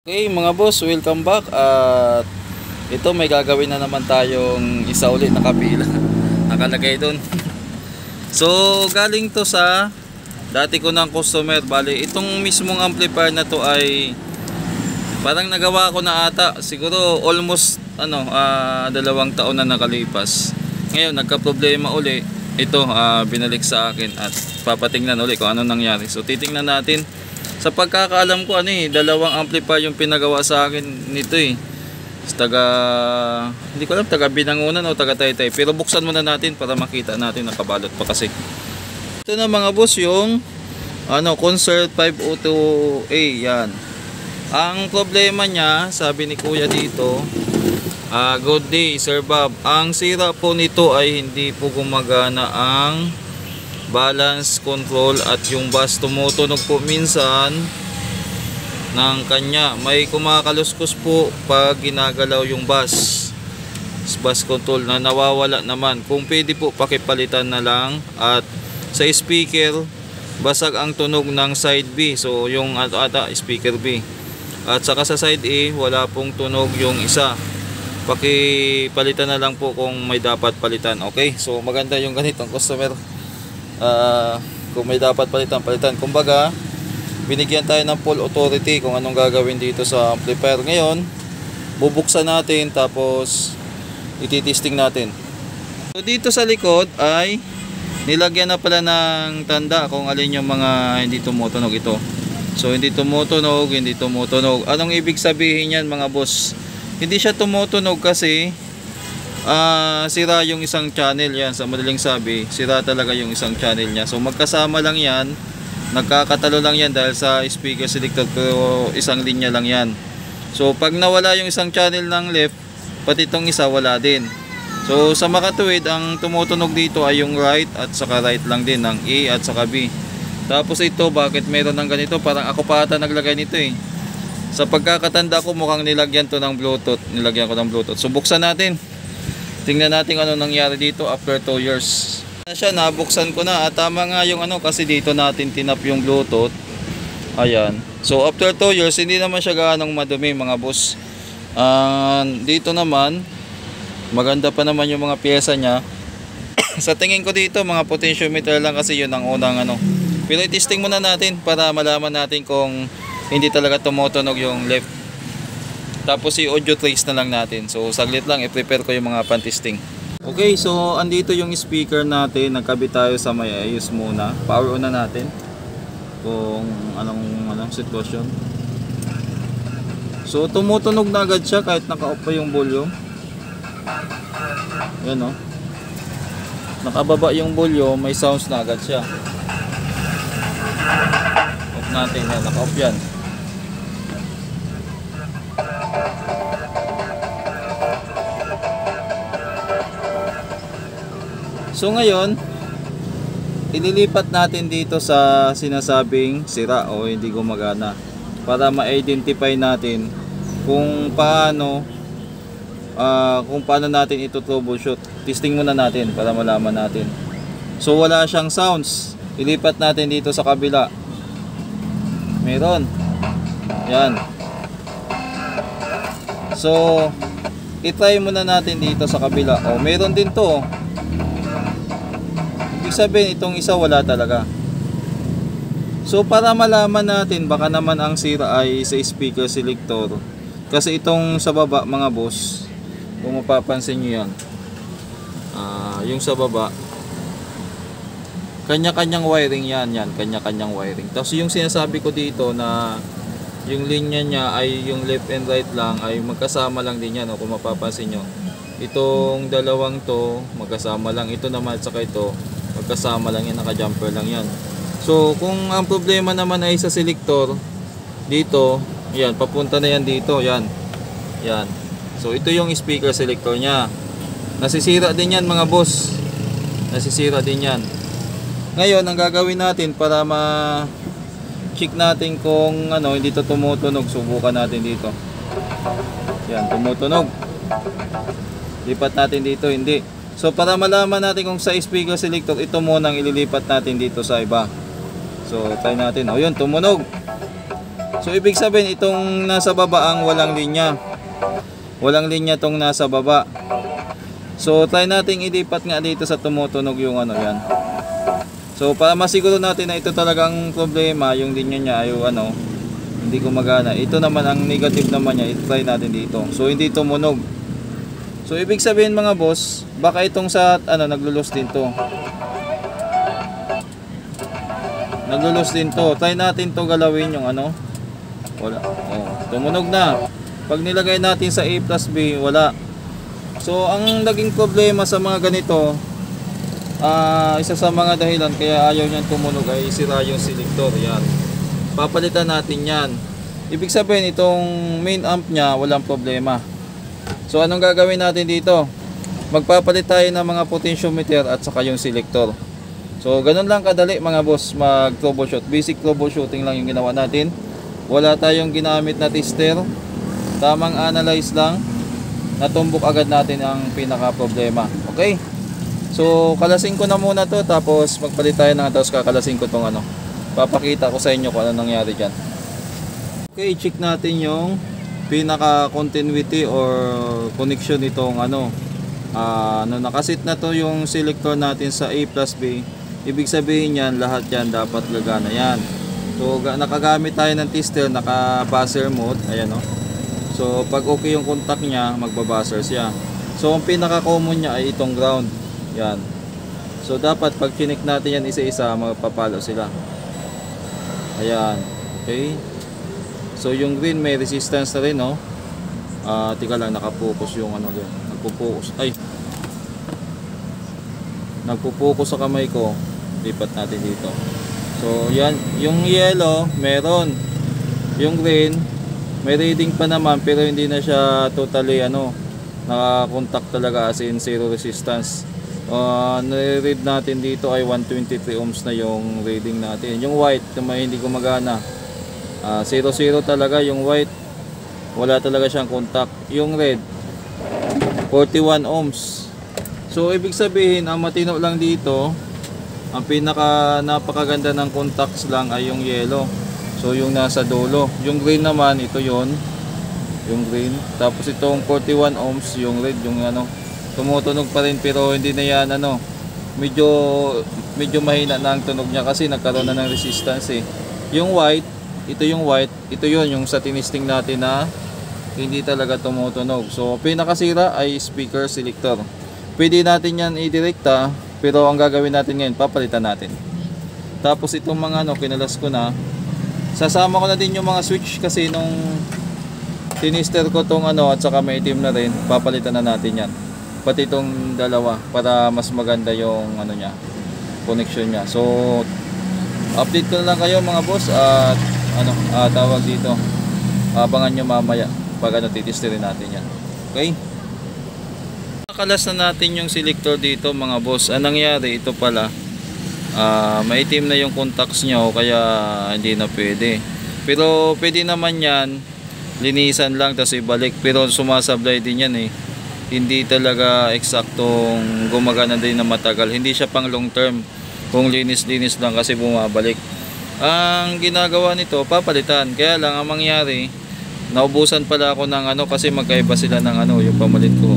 Okay mga boss, welcome back. At ito may gagawin na naman tayong isa ulit na kapila nakalagay doon. So galing to sa dati ko ng customer. Bali itong mismong amplifier na to ay parang nagawa ko na ata siguro almost 2 taon na nakalipas. Ngayon nagka problema uli. Ito binalik sa akin at papatingnan uli kung ano nangyari. So titingnan natin. Sa pagkakaalam ko dalawang amplifier yung pinagawa sa akin nito hindi ko alam taga Binangonan o taga Taytay. Pero buksan muna natin para makita natin, nakabalot pa kasi. Ito na mga boss yung Concert 502A yan. Ang problema niya, sabi ni Kuya dito, good day Sir Bob. Ang sira po nito ay hindi po gumagana ang balance control at yung bass tumutunog po minsan ng kanya. May kumakaluskos po pag ginagalaw yung bass control na nawawala naman. Kung pwede po pakipalitan na lang. At sa speaker basag ang tunog ng side B, so yung speaker B. At saka sa side A wala pong tunog yung isa. Pakipalitan na lang po kung may dapat palitan. Okay, so maganda yung ganitong customer. Kung may dapat palitan. Kumbaga binigyan tayo ng full authority kung anong gagawin dito sa amplifier. Ngayon bubuksan natin tapos ititesting natin. So dito sa likod ay nilagyan na pala ng tanda kung alin yung mga hindi tumutunog ito. So hindi tumutunog. Anong ibig sabihin yan mga boss? Hindi siya tumutunog kasi sira yung isang channel yan. Sa madaling sabi, sira talaga yung isang channel niya. So magkasama lang yan, nagkakatalo lang yan dahil sa speaker selector, pero isang linya lang yan. So pag nawala yung isang channel ng left, pati itong isa wala din. So sa makatuwid, ang tumutunog dito ay yung right at saka right lang din ng A at saka B. Tapos ito, bakit meron ng ganito? Parang ako pa ata naglagay nito Sa pagkakatanda ko mukhang nilagyan to ng Bluetooth. Nilagyan ko ng Bluetooth. So buksan natin. Tingnan natin ano nangyari dito after 2 years. Nabuksan ko na at tama nga yung kasi dito natin tinap yung Bluetooth. Ayan. So after 2 years hindi naman siya gaanong madumi mga boss. Dito naman maganda pa naman yung mga pyesa niya. Sa tingin ko dito mga potentiometer lang kasi yun ang unang Pero i-testing muna natin para malaman natin kung hindi talaga tumutunog yung left. Tapos i-audio trace na lang natin. So saglit lang, i-prepare ko yung mga pan-testing. Okay, so andito yung speaker natin. Nagkabit tayo sa may ayos muna. Power on na natin. Kung anong sitwasyon. So tumutunog na agad siya kahit naka-off pa yung volume. Yan nakababa yung volume, may sounds na agad siya. Off natin, naka-off yan. So ngayon, ililipat natin dito sa sinasabing sira o hindi gumagana para ma-identify natin kung paano natin ito troubleshoot. Testing muna natin para malaman natin. So wala siyang sounds. Ilipat natin dito sa kabila. Meron. Yan. So i-try muna natin dito sa kabila. Meron din to. Sabihin itong isa wala talaga. So para malaman natin baka naman ang sira ay sa speaker selector. Kasi itong sa baba mga boss, kung mapapansin nyo yan, yung sa baba kanya-kanyang wiring yan, kanya-kanyang wiring. Tapos yung sinasabi ko dito na yung linya niya ay yung left and right lang ay magkasama lang din yan kung mapapansin nyo. Itong dalawang to magkasama lang, ito naman at saka ito magkasama lang yan, naka-jumper lang yan. So kung ang problema naman ay sa selector dito, yan, papunta na yan dito, yan. So ito yung speaker selector nya. Nasisira din yan mga boss. Nasisira din yan. Ngayon ang gagawin natin para ma-check natin kung hindi to tumutunog, subukan natin dito. Yan, tumutunog. Lipat natin dito, hindi. So para malaman natin kung sa speaker selector, ito muna ang ililipat natin dito sa iba. So try natin. Yun, tumunog. So ibig sabihin itong nasa baba ang walang linya. Walang linya tong nasa baba. So try nating ilipat nga dito sa tumutunog yung ano yan. So para masiguro natin na ito talagang problema, yung linya niya ay ano, hindi gumagana. Ito naman ang negative naman niya, i-try natin dito. So hindi tumunog. So ibig sabihin mga boss, baka itong sa ano naglulos din to. Naglulos din to. Try natin to galawin yung ano. Wala. Oh, tumunog na. Pag nilagay natin sa A plus B, wala. So ang naging problema sa mga ganito, isa sa mga dahilan kaya ayaw niyang tumunog ay sira yung selector. Yan. Papalitan natin yan. Ibig sabihin itong main amp niya walang problema. So anong gagawin natin dito? Magpapalit tayo ng mga potentiometer at saka yung selector. So ganun lang kadali mga boss mag troubleshoot. Basic troubleshooting lang yung ginawa natin. Wala tayong ginamit na tester. Tamang analyze lang. Natumbok agad natin ang pinaka problema. Okay? So kalasin ko na muna to tapos magpalit tayo ng tapos kakalasin ko tong ano. Papakita ko sa inyo kung ano nangyari dyan. Okay, check natin yung pinaka continuity or connection nitong ano. Nakasit na to yung selector natin sa A plus B. Ibig sabihin yan, lahat yan dapat gagana yan. So nakagamit tayo ng tester, naka buzzer mode. Ayan o. So pag okay yung contact niya, magbabuzzer siya. So ang pinaka common niya ay itong ground. Yan. So dapat pag chinik natin yan isa-isa, magpapalo sila. Ayan. Okay. So yung green may resistance na rin, no? Tika lang, nakapokus yung ano doon. Nagpo-focus. Ay. Nagpo-focus sa kamay ko. Lipat natin dito. So yan, yung yellow meron. Yung green may reading pa naman pero hindi na siya totally ano, naka-contact talaga as in zero resistance. Nire-read natin dito ay 123 ohms na yung reading natin. Yung white may hindi gumagana. 0 talaga yung white. Wala talaga siyang contact. Yung red 41 ohms. So ibig sabihin ang matino lang dito, ang pinaka napakaganda ng contacts lang ay yung yellow. So yung nasa dulo. Yung green naman ito yon. Yung green. Tapos itong 41 ohms yung red, yung ano, tumutunog pa rin pero hindi na yan ano, medyo mahina na ang tunog niya kasi nagkaroon na ng resistance eh. Yung white, ito yung white, ito yon yung sa tinisting natin na hindi talaga tumutunog. So pinakasira ay speaker selector. Pwede natin yan i-direkta pero ang gagawin natin ngayon, papalitan natin. Tapos itong mga ano, kinalas ko na. Sasama ko na din yung mga switch kasi nung tinister ko tong ano at saka may itim na rin, papalitan na natin yan. Pati itong dalawa para mas maganda yung ano niya, connection niya. So update ko na lang kayo mga boss at ano, tawag dito. Abangan nyo mamaya pag ano, titisterin natin yan. Okay? Nakalas na natin yung selector dito mga boss. Anong nangyari, ito pala maitim na yung contacts nyo kaya hindi na pwede. Pero pwede naman yan, linisan lang tapos ibalik. Pero sumasablay din yan eh. Hindi talaga eksaktong gumagana din na matagal. Hindi siya pang long term. Kung linis-linis lang kasi bumabalik. Ang ginagawa nito, papalitan. Kaya lang ang mangyari, naubusan pala ako ng ano kasi magkaiba sila ng ano, yung pamalit ko.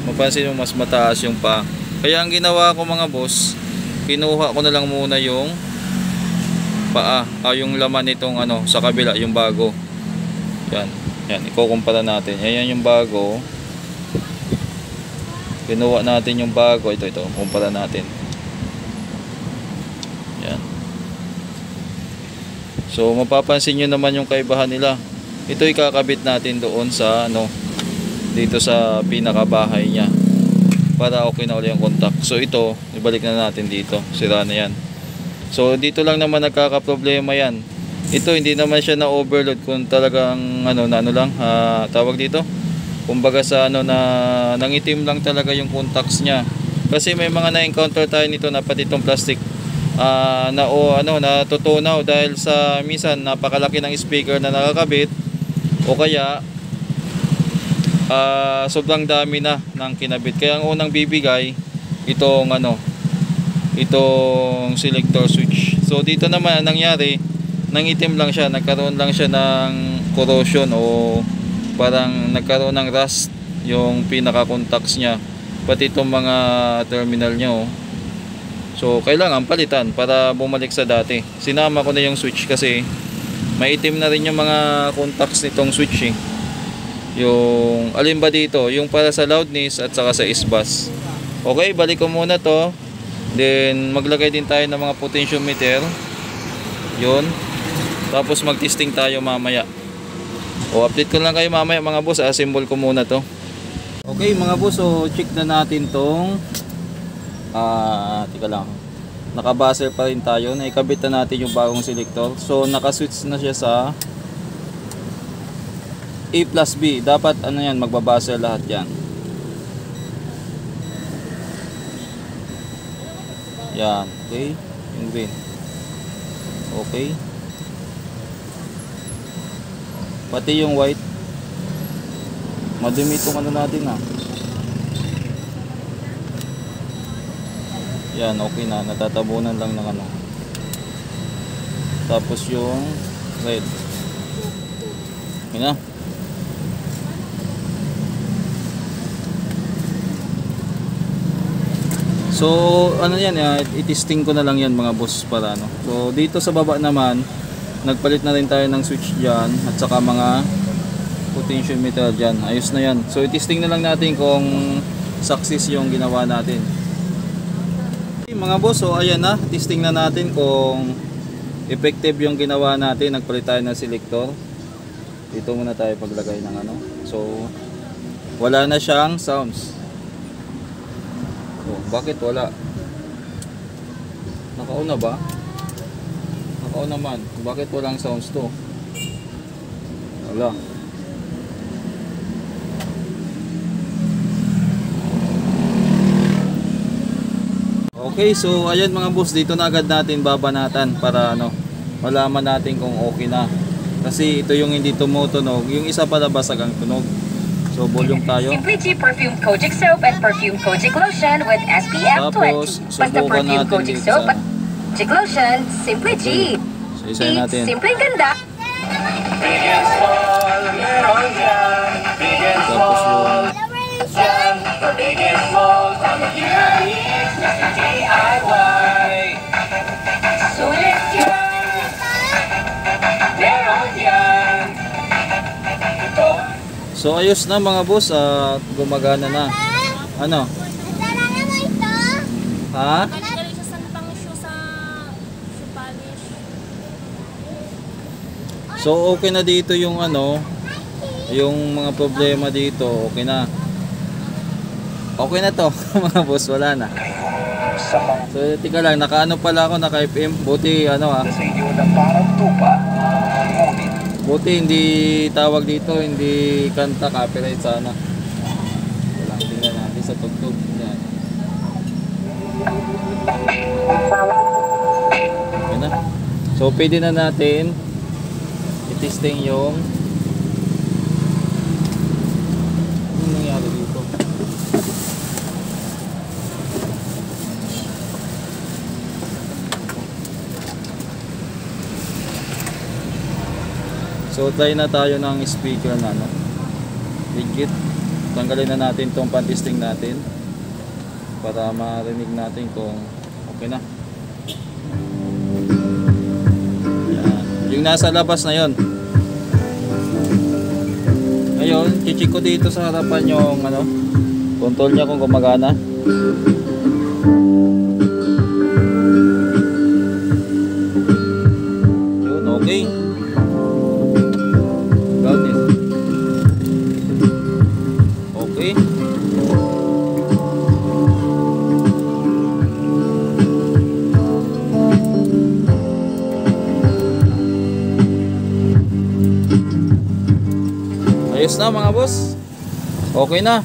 Mapansin mo mas mataas yung pa. Kaya ang ginawa ko mga boss, kinuha ko na lang muna yung paa, yung laman nitong ano sa kabila, yung bago. Yan, yan, ikukumpara natin. Yan yung bago. Kinuha natin yung bago, ito, kumpara natin. Yan. So mapapansin nyo naman yung kaibahan nila. Ito ikakabit natin doon sa ano, dito sa pinakabahay niya para okay na ulit yung contact. So ito, ibalik na natin dito. Sira na yan. So dito lang naman nagkakaproblema yan. Ito hindi naman siya na overload kung talagang ano na ano lang, tawag dito. Kumbaga sa ano na nangitim lang talaga yung contacts niya. Kasi may mga na-encounter tayo nito na pati itong plastic natutunaw dahil sa minsan napakalaki ng speaker na nakakabit o kaya sobrang dami na ng kinabit. Kaya ang unang bibigay itong ano, itong selector switch. So dito naman ang nangyari, nangitim lang siya, nagkaroon lang siya ng corrosion o parang nagkaroon ng rust yung pinaka contacts niya, pati itong mga terminal niya oh. So kailangan palitan para bumalik sa dati. Sinama ko na yung switch kasi maitim na rin yung mga contacts nitong switch eh. Yung alin ba dito, yung para sa loudness at saka sa S-bus. Okay, balik ko muna to, then maglagay din tayo ng mga potentiometer yun, tapos mag-testing tayo mamaya. O update ko lang kayo mamaya mga boss, assemble ko muna to. Okay mga boss, so check na natin tong tika lang, naka-buzzer pa rin tayo, naikabit na natin yung bagong selector. So naka-switch na siya sa A plus B, dapat ano yan, magbabuzzer lahat yan. Yan, okay, yung green. Okay, pati yung white, madumi itong ano natin ah. Yan, okay na, natatabunan lang ng ano. Tapos yung red, okay na. So ano yan, i-testing ko na lang yan mga boss para ano. So dito sa baba naman, nagpalit na rin tayo ng switch dyan at saka mga potentiometer dyan. Ayos na yan. So i-testing na lang natin kung success yung ginawa natin. Okay, mga boss, so ayan na, testing na natin kung effective yung ginawa natin. Nagpalit tayo ng selector. Dito muna tayo paglagay ng ano. So wala na siyang sounds. Oh, bakit wala? Naka-on na ba? Naka-on naman. Bakit walang sounds to? Wala. Okay, so ayan mga boss, dito na agad natin babanatan para ano, malaman natin kung okay na. Kasi ito yung hindi tumutunog, yung isa palabas agang tunog. So volume tayo. Simply G Perfume Kojic Soap and Perfume Kojic Lotion with SPF 20. Tapos Basta subukan Perfume natin Kojic dito Soap sa Kojic Lotion, Simply G. So isahin natin. Simpleng ganda. Big and small, meron yan. Big and Tapos small, yung yan. For big and small, come here is Mr. DIY. Sulit yan. Meron yan. Ito. so ayos na mga boss, gumagana na. Ano? Nasara mo ito? Ha? Galing siya sa pang-issue sa shoe polish. So okay na dito yung ano, yung mga problema dito, okay na. Okay na to mga boss, wala na. So tika lang, nakaano pala ako, naka FM, buti ano Sa inyo na parang tupa. Ngunit buti hindi tawag dito, hindi kanta, copyright sana. Walang tingnan natin sa tugtog. Yan. Okay na. So pwede na natin i-testing yung ano nangyari dito. So try na tayo ng speaker na ano, legit. Tanggalin na natin tong pan-testing natin para marinig natin kung okay na. Yan. Yung nasa labas na yon. Ngayon, chichik ko dito sa harapan yung ano, control niya kung gumagana. Yun, okay. Okay. Ayos na mga boss. Okay na.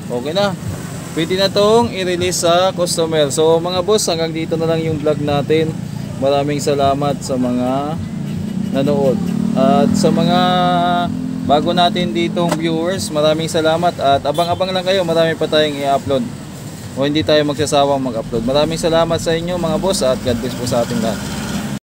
Okay na. Pwede na tong i-release sa customer. So mga boss, hanggang dito na lang yung vlog natin. Maraming salamat sa mga nanood. At sa mga bago natin ditong viewers, maraming salamat. At abang-abang lang kayo, marami pa tayong i-upload. o hindi tayo magsasawang mag-upload. Maraming salamat sa inyo mga boss at God bless po sa ating lahat.